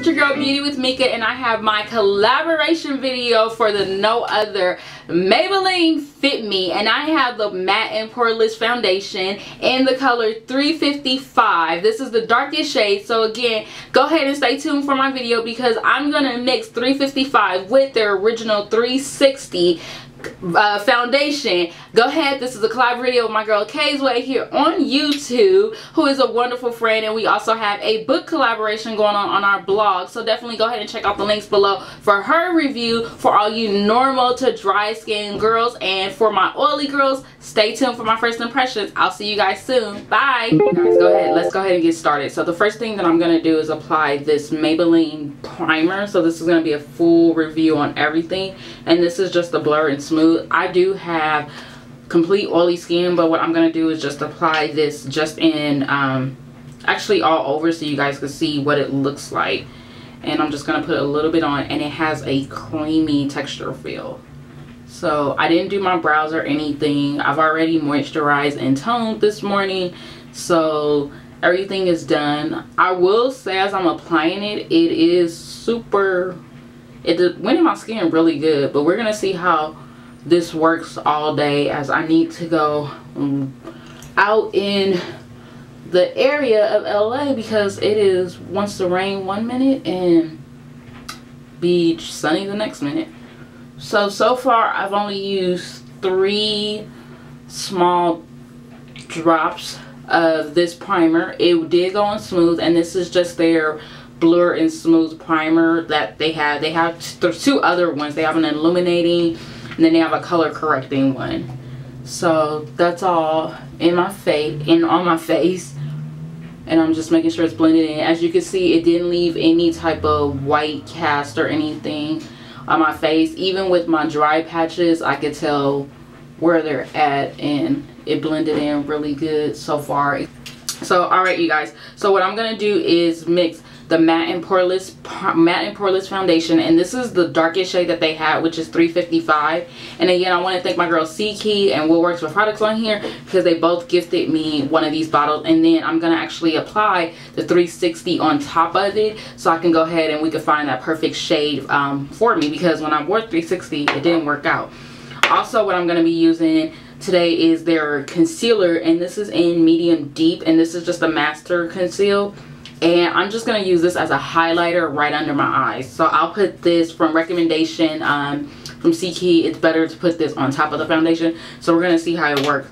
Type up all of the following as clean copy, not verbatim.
it's your girl Beauty with Mika, and I have my collaboration video for the no other Maybelline Fit Me, and I have the matte and poreless foundation in the color 355. This is the darkest shade, so again, go ahead and stay tuned for my video because I'm gonna mix 355 with their original 360 foundation. Go ahead, this is a collab video with my girl Kay's Way here on YouTube, who is a wonderful friend, and we also have a book collaboration going on our blog, so definitely go ahead and check out the links below for her review for all you normal to dry skin girls, and for my oily girls, stay tuned for my first impressions. I'll see you guys soon. Bye. You guys, let's go ahead and get started. So the first thing that I'm going to do is apply this Maybelline primer. So this is going to be a full review on everything, and this is just the blur and smooth. I do have complete oily skin, but what I'm going to do is just apply this just in actually all over so you guys can see what it looks like. And I'm just going to put a little bit on, and it has a creamy texture feel. So I didn't do my brows or anything. I've already moisturized and toned this morning, so everything is done. I will say, as I'm applying it, it is super, it went in my skin really good, but we're going to see how this works all day, as I need to go out in the area of LA because it is wants to rain 1 minute and be sunny the next minute. So far I've only used 3 small drops of this primer. It did go on smooth, and this is just their blur and smooth primer that they have. There's 2 other ones. They have an illuminating, and then they have a color correcting one. So that's all in my face, on my face, and I'm just making sure it's blended in. As you can see, it didn't leave any type of white cast or anything on my face. Even with my dry patches, I could tell where they're at, and it blended in really good so far. So alright you guys, so what I'm gonna do is mix the matte and poreless foundation, and this is the darkest shade that they had, which is 355. And again, I want to thank my girl C-Key and Will Works with Products on here because they both gifted me one of these bottles, and then I'm gonna actually apply the 360 on top of it so I can go ahead and we can find that perfect shade for me, because when I wore 360 it didn't work out. Also, what I'm going to be using today is their concealer, and this is in medium deep, and this is just a master conceal, and I'm just going to use this as a highlighter right under my eyes. So I'll put this from recommendation from C-Key. It's better to put this on top of the foundation, so we're going to see how it works.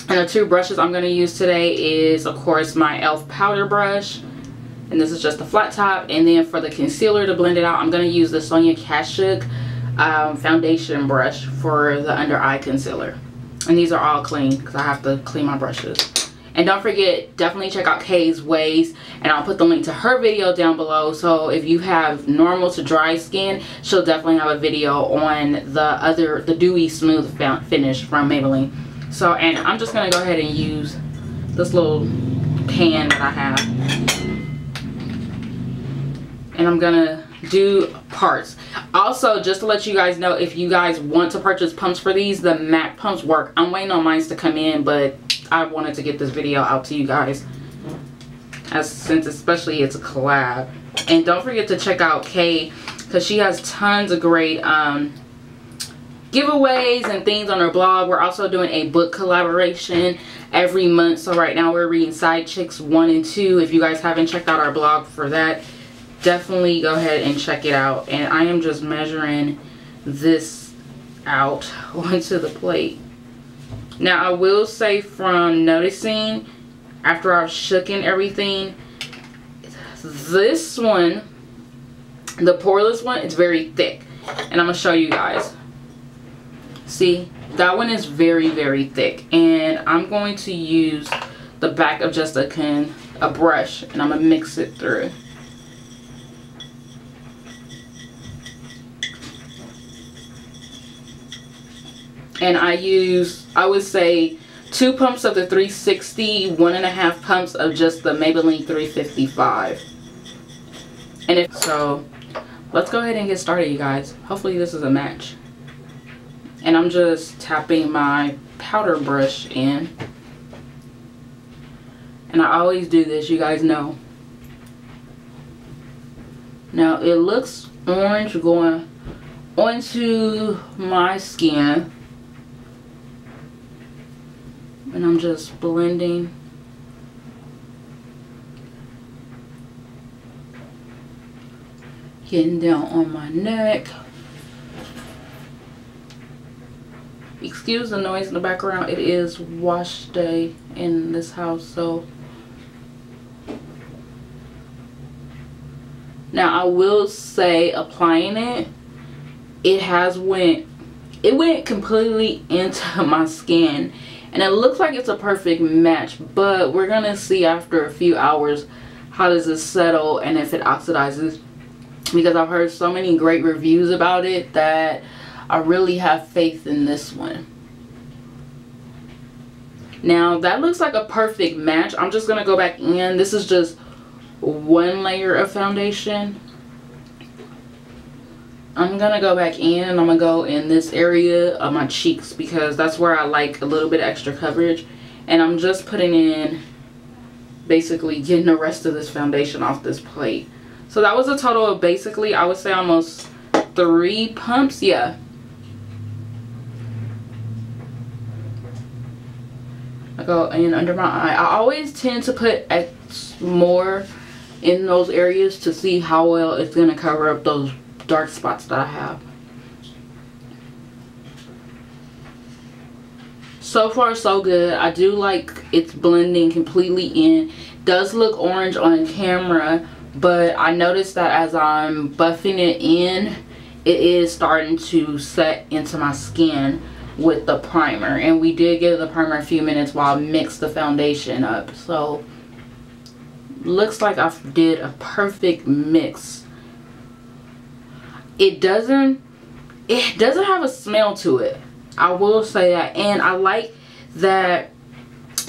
And the 2 brushes I'm going to use today is, of course, my e.l.f. powder brush, and this is just a flat top. And then for the concealer to blend it out, I'm going to use the Sonia Kashuk foundation brush for the under eye concealer. And these are all clean because I have to clean my brushes. And don't forget, definitely check out Kay's Ways, and I'll put the link to her video down below. So if you have normal to dry skin, she'll definitely have a video on the dewy smooth finish from Maybelline. So, and I'm just gonna go ahead and use this little pan that I have, and I'm gonna do parts. Also, just to let you guys know, if you guys want to purchase pumps for these, the MAC pumps work. I'm waiting on mine to come in, but I wanted to get this video out to you guys, since especially it's a collab. And don't forget to check out Kay, because she has tons of great giveaways and things on her blog. We're also doing a book collaboration every month, so right now we're reading Side Chicks 1 and 2. If you guys haven't checked out our blog for that, definitely go ahead and check it out. And I am just measuring this out onto the plate. Now I will say, from noticing after I've shooken everything, this one, the poreless one, it's very thick, and I'm gonna show you guys. See, that one is very, very thick, and I'm going to use the back of just a brush, and I'm gonna mix it through. And I would say 2 pumps of the 360, 1.5 pumps of just the Maybelline 355. And so let's go ahead and get started, you guys. Hopefully this is a match. And I'm just tapping my powder brush in. And I always do this, you guys know. Now it looks orange going onto my skin, and I'm just blending. Getting down on my neck. Excuse the noise in the background. It is wash day in this house, so now I will say applying it went completely into my skin, and it looks like it's a perfect match, but we're gonna see after a few hours how does it settle and if it oxidizes, because I've heard so many great reviews about it that I really have faith in this one. Now that looks like a perfect match. I'm just gonna go back in. This is just one layer of foundation. I'm gonna go back in and I'm gonna go in this area of my cheeks because that's where I like a little bit extra coverage, and I'm just putting in, basically getting the rest of this foundation off this plate. So that was a total of basically, I would say almost 3 pumps. Yeah. I go in under my eye. I always tend to put more in those areas to see how well it's going to cover up those dark spots that I have. So far so good. I do like it's blending completely in. Does look orange on camera, but I noticed that as I'm buffing it in, it is starting to set into my skin with the primer, and we did give the primer a few minutes while I mixed the foundation up. So looks like I did a perfect mix. It doesn't have a smell to it, I will say that, and I like that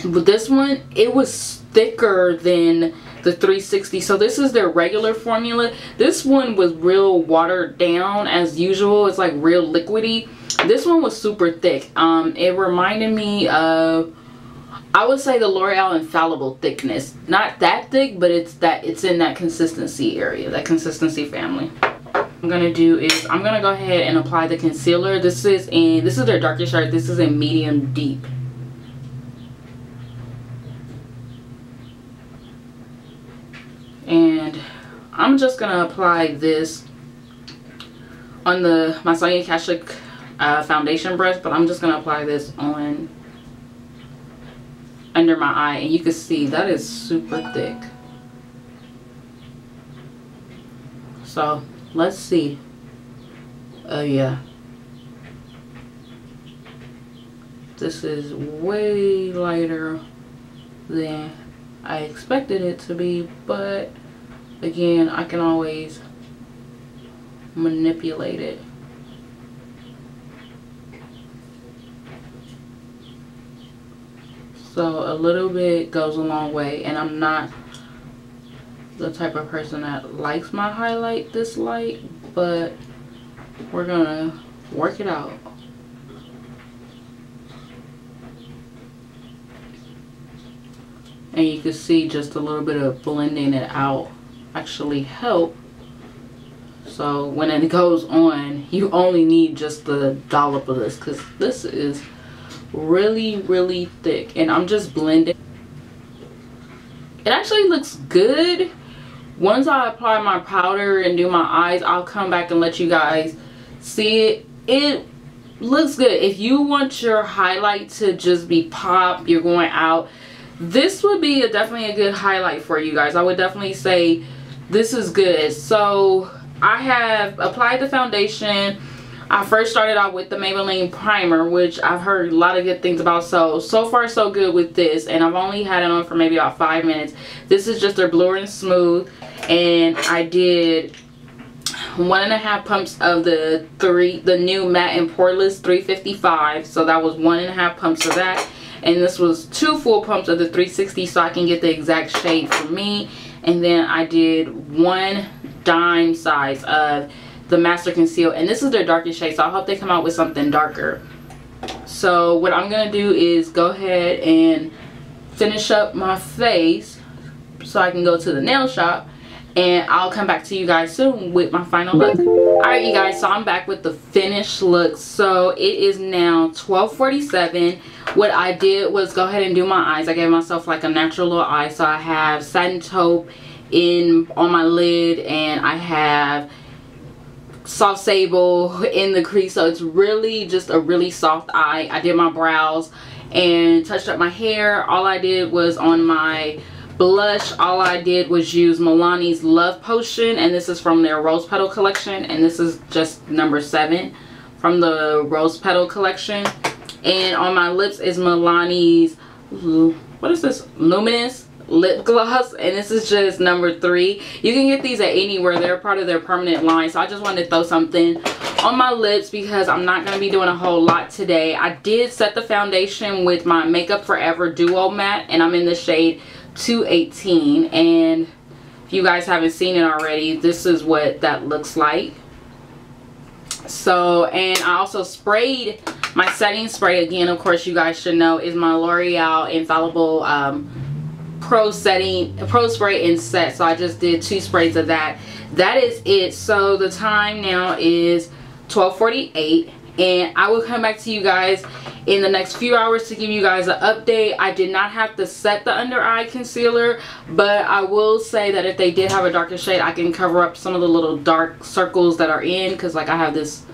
with this one it was thicker than the 360. So this is their regular formula. This one was real watered down as usual. It's like real liquidy. This one was super thick. It reminded me of, I would say, the L'Oreal Infallible thickness. Not that thick, but it's in that consistency area, that consistency family. What I'm gonna do is I'm gonna go ahead and apply the concealer. This is their darkest shade. This is in medium deep. And I'm just gonna apply this on my Sonia Kashuk foundation brush, but I'm just gonna apply this on under my eye, and you can see that is super thick. So let's see. Oh yeah, this is way lighter than I expected it to be, but again, I can always manipulate it. So a little bit goes a long way, and I'm not the type of person that likes my highlight this light, but we're gonna work it out. And you can see just a little bit of blending it out actually help. So when it goes on, you only need just the dollop of this, because this is really thick, and I'm just blending. It actually looks good. Once I apply my powder and do my eyes, I'll come back and let you guys see it. It looks good. If you want your highlight to just be pop, you're going out, this would be definitely a good highlight for you guys. I would definitely say this is good. So I have applied the foundation. I first started out with the Maybelline primer, which I've heard a lot of good things about. So far so good with this, and I've only had it on for maybe about 5 minutes. This is just their Blur and Smooth, and I did 1.5 pumps of the new Matte and Poreless 355. So that was 1.5 pumps of that, and this was 2 full pumps of the 360, so I can get the exact shade for me. And then I did 1 dime size of the Master Conceal, and this is their darkest shade, so I hope they come out with something darker. So what I'm gonna do is go ahead and finish up my face so I can go to the nail shop, and I'll come back to you guys soon with my final look. Alright you guys, so I'm back with the finished look. So it is now 12:47. What I did was go ahead and do my eyes. I gave myself like a natural little eye. So I have satin taupe on my lid, and I have soft sable in the crease, so it's really just a really soft eye. I did my brows and touched up my hair. All I did was on my blush, all I did was use Milani's Love Potion, and this is from their Rose Petal collection, and this is just number 7 from the Rose Petal collection. And on my lips is Milani's, what is this, Luminous lip gloss, and this is just number 3. You can get these at anywhere. They're part of their permanent line, so I just wanted to throw something on my lips because I'm not going to be doing a whole lot today. I did set the foundation with my Makeup Forever Duo Matte, and I'm in the shade 218, and if you guys haven't seen it already, this is what that looks like. So, and I also sprayed my setting spray. Again, of course, you guys should know is my L'Oreal Infallible Pro Spray and Set. So I just did 2 sprays of that. That is it. So the time now is 12:48, and I will come back to you guys in the next few hours to give you guys an update. I did not have to set the under eye concealer, but I will say that if they did have a darker shade, I can cover up some of the little dark circles that are in, because like I have this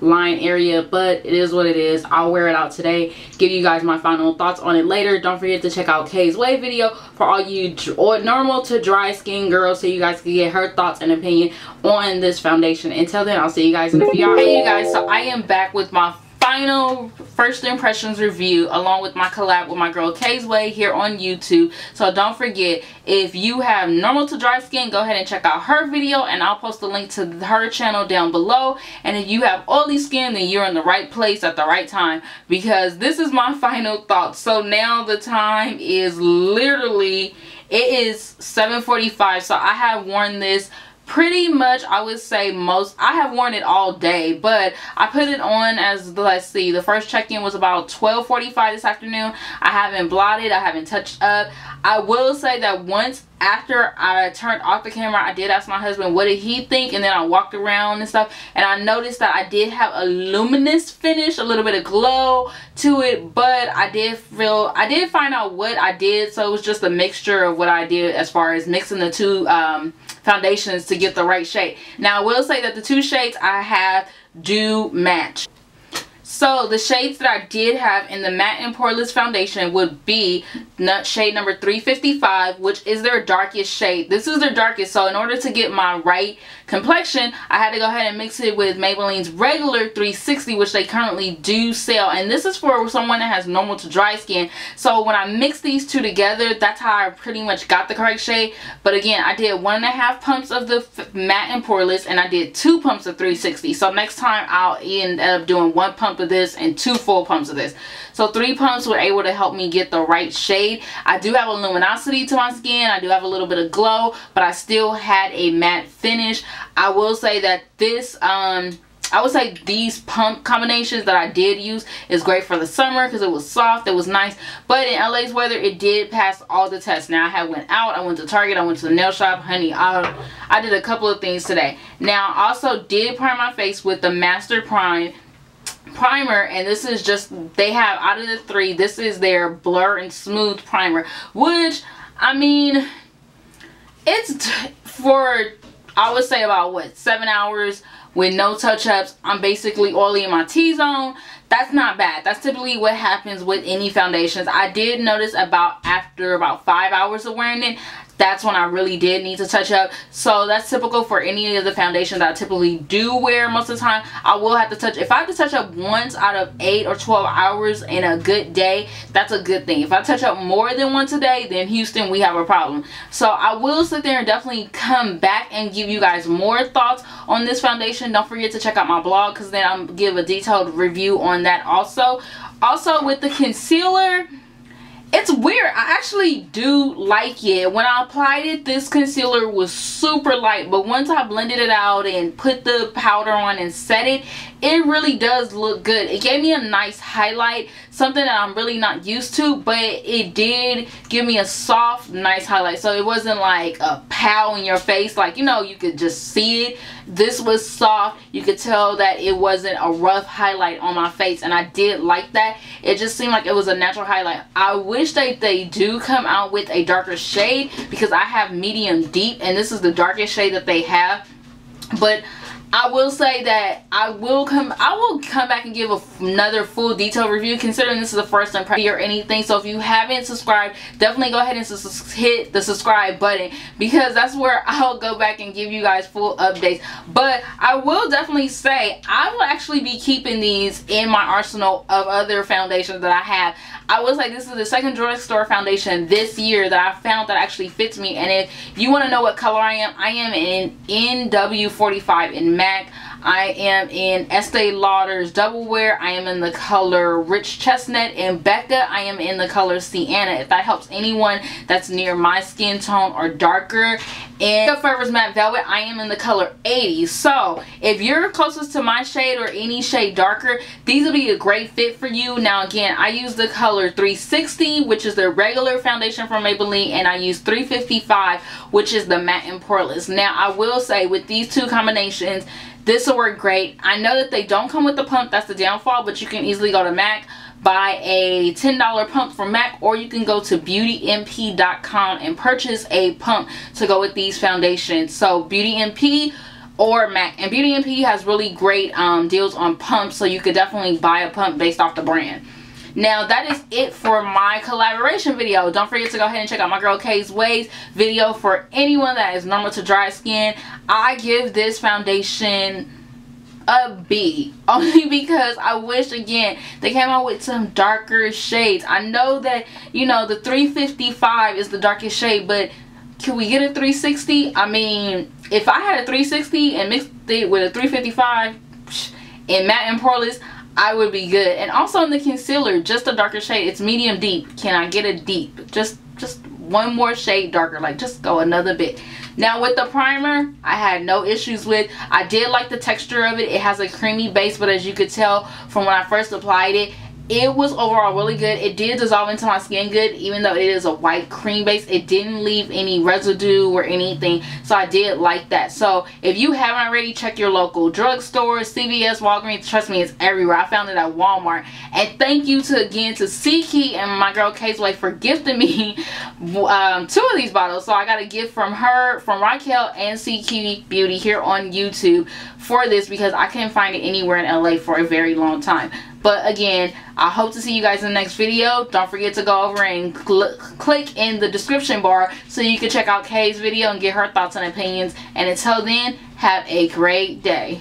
line area, but it is what it is. I'll wear it out today, give you guys my final thoughts on it later. Don't forget to check out Kay's Way video for all you normal to dry skin girls, so you guys can get her thoughts and opinion on this foundation. Until then, I'll see you guys in a few hours. Hey you guys, so I am back with my final first impressions review along with my collab with my girl Kay's Way here on YouTube. So don't forget, if you have normal to dry skin, go ahead and check out her video, and I'll post a link to her channel down below. And if you have oily skin, then you're in the right place at the right time, because this is my final thoughts. So now the time is literally, it is 7:45. So I have worn this pretty much, I would say I have worn it all day, but I put it on as, let's see, the first check-in was about 12:45 this afternoon. I haven't blotted, I haven't touched up. I will say that once after I turned off the camera, I did ask my husband what did he think, and then I walked around and stuff, and I noticed that I did have a luminous finish, a little bit of glow to it, but I did find out what I did, so it was just a mixture of what I did as far as mixing the 2 foundations to get the right shade. Now I will say that the 2 shades I have do match. So the shades that I did have in the Matte and Poreless foundation would be shade number 355, which is their darkest shade. This is their darkest, so in order to get my right complexion, I had to go ahead and mix it with Maybelline's regular 360, which they currently do sell, and this is for someone that has normal to dry skin. So when I mixed these 2 together, that's how I pretty much got the correct shade. But again, I did 1.5 pumps of the Matte and Poreless, and I did 2 pumps of 360. So next time I'll end up doing 1 pump of this and 2 full pumps of this. So 3 pumps were able to help me get the right shade. I do have a luminosity to my skin, I do have a little bit of glow, but I still had a matte finish. I will say that this I would say these pump combinations that I did use is great for the summer because it was soft, it was nice, but in LA's weather it did pass all the tests. Now I went out, I went to Target, I went to the nail shop, honey, I did a couple of things today. Now I also did prime my face with the Master Primer, and this is just, they have, out of the 3, this is their Blur and Smooth Primer, which, I mean, it's for, I would say about, what, 7 hours with no touch-ups. I'm basically oily in my T-zone. That's not bad. That's typically what happens with any foundations. I did notice after about 5 hours of wearing it, that's when I really did need to touch up. So that's typical for any of the foundations that I typically do wear most of the time. I will have to touch, if I have to touch up once out of 8 or 12 hours in a good day, that's a good thing. If I touch up more than once a day, then Houston, we have a problem. So I will sit there and definitely come back and give you guys more thoughts on this foundation. Don't forget to check out my blog, because then I'll give a detailed review on that also. Also with the concealer, it's weird. I actually do like it. When I applied it, this concealer was super light, but once I blended it out and put the powder on and set it, it really does look good. It gave me a nice highlight. something that I'm really not used to, but it did give me a soft, nice highlight. So it wasn't like a pow in your face, like, you know, you could just see it. This was soft. You could tell that it wasn't a rough highlight on my face, and I did like that. It just seemed like it was a natural highlight. I wish that they do come out with a darker shade, because I have medium deep and this is the darkest shade that they have. But I will say that I will come back and give another full detailed review, considering this is the first impression or anything. So if you haven't subscribed, definitely go ahead and hit the subscribe button, because that's where I'll go back and give you guys full updates. But I will definitely say I will actually be keeping these in my arsenal of other foundations that I have. I will say this is the second drugstore foundation this year that I found that actually fits me. And if you want to know what color I am in NW45 in MAC. I am in Estee Lauder's Double Wear. I am in the color Rich Chestnut. And Becca, I am in the color Sienna, if that helps anyone that's near my skin tone or darker. And Forever's Matte Velvet, I am in the color 80. So if you're closest to my shade or any shade darker, these will be a great fit for you. Now again, I use the color 360, which is the regular foundation from Maybelline, and I use 355, which is the matte and poreless. Now I will say with these two combinations, this will work great. I know that they don't come with the pump, that's the downfall, but you can easily go to MAC, buy a $10 pump from MAC, or you can go to BeautywithMika.com and purchase a pump to go with these foundations. So BeautyMP or MAC, and BeautyMP has really great deals on pumps, so you could definitely buy a pump based off the brand. Now that is it for my collaboration video. Don't forget to go ahead and check out my girl Kay's Ways video for anyone that is normal to dry skin. I give this foundation a B, only because I wish, again, they came out with some darker shades. I know that, you know, the 355 is the darkest shade, but can we get a 360? I mean, if I had a 360 and mixed it with a 355 in matte and poreless, I would be good. And also in the concealer, just a darker shade. It's medium deep. Can I get a deep? Just one more shade darker, like just go another bit. Now with the primer, I had no issues with. I did like the texture of it. It has a creamy base, but as you could tell from when I first applied it, it was overall really good. It did dissolve into my skin good, even though it is a white cream base. It didn't leave any residue or anything, so I did like that. So if you haven't already, check your local drugstore, CVS, Walgreens. Trust me, it's everywhere. I found it at Walmart. And thank you again to C-Key and my girl Kay's Way for gifting me 2 of these bottles. So I got a gift from her, from Raquel and C-Key Beauty here on YouTube for this, because I couldn't find it anywhere in LA for a very long time. But again, I hope to see you guys in the next video. Don't forget to go over and click in the description bar so you can check out Kay's video and get her thoughts and opinions. And until then, have a great day.